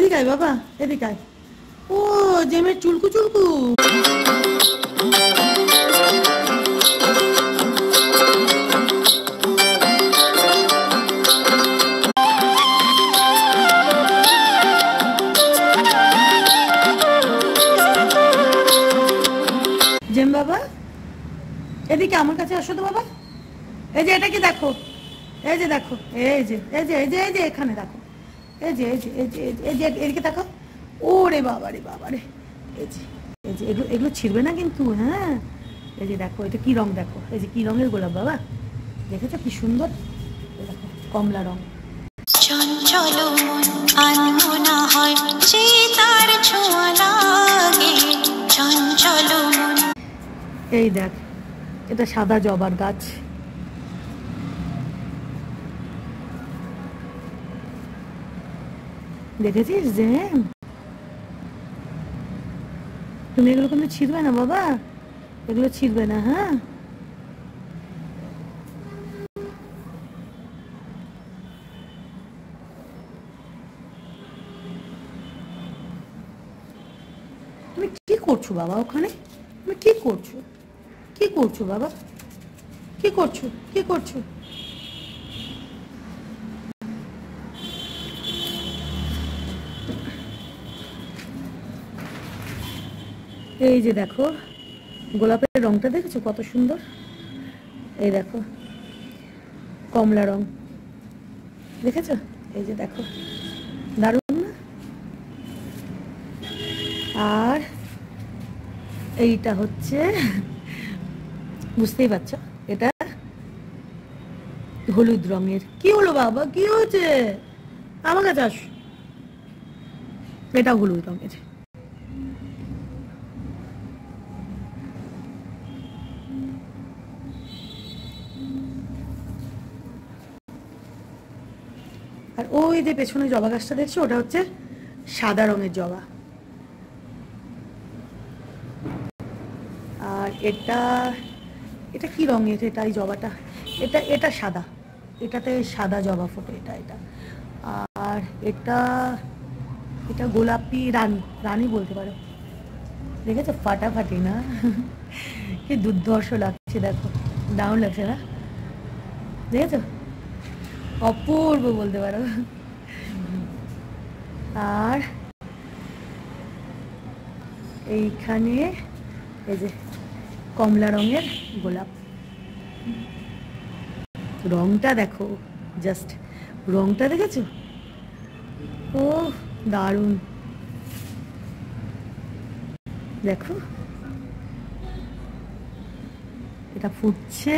এদিকে আয় বাবা, এদিকে আয়। ও জেমের চুলকু চুলকু। জেম বাবা এদিকে আমার কাছে আসো তো বাবা। এই যে এটা কি দেখো, এই যে দেখো, এই যে এই যে এই যে এই যে এখানে দেখো, এই যে এই যে এই যে এই যে এদিকে দেখো। ওরে বাবা রে বাবা রে, এই যে এই যে এগুলো এগুলো ছিড়বে না কিন্তু। হ্যাঁ এই যে দেখো, এটা কি রং দেখো, এই যে কি রঙের গোলাপ বাবা, দেখেছো কি সুন্দর, দেখো কমলা রং। চঞ্চল মন আনমনা হয় যে তার ছোঁয়া লাগে, চঞ্চল মন। এই দেখ, এটা সাদা জবার গাছ। দেখেছিস যে তুমি এগুলো কোনো ছিড়বে না বাবা, এগুলো ছিড়বে না। হ্যাঁ তুমি কি করছো বাবা ওখানে, তুমি কি করছো, কি করছো বাবা, কি করছো, কি করছো? এই যে দেখো গোলাপের রংটা দেখেছো কত সুন্দর, এই দেখো কমলা রং, দেখেছো? এই যে দেখো দারুণ না? আর এইটা হচ্ছে, বুঝতেই পারছো, এটা হলুদ রঙের। কি হলো বাবা, কি হয়েছে? আমার কাছে আস, এটা হলুদ রঙের। আর ওই যে পেছনে জবা গাছটা দেখছো, ওটা হচ্ছে সাদা রঙের জবা। আর এটা, এটা কি রঙের, এটা এই জবাটা, এটা এটা সাদা, এটাতে সাদা জবা ফোটে, এটা এটা। আর এটা, এটা গোলাপি রানী, রানী বলতে পারো। দেখেছো ফাটাফাটি না? কি দুর্ধর্ষ লাগছে দেখো, দারুণ লাগছে না? দেখেছো অপূর্ব বলতে পারো। আর এইখানে এই যে কমলা রঙের গোলাপ, রংটা দেখো, জাস্ট রংটা দেখেছো? ও দারুণ, দেখো এটা ফুটছে।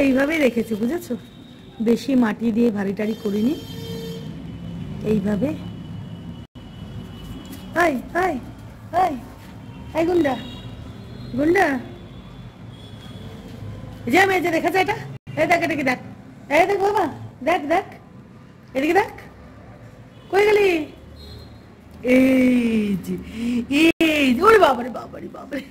এইভাবেই রেখেছি, বুঝেছো? বেশি মাটি দিয়ে ভারী টারি করিনি, এইভাবে। আই আই আই আই গুন্ডা, গুন্ডা যে আমি, এই যে দেখেছো এটা, এই দেখ, এটা কি দেখ, এই দেখ বাবা, দেখ দেখ এদিকে দেখ, কই গেলি? এই যে, এই ওরে বাবারে বাবারে বাবারে।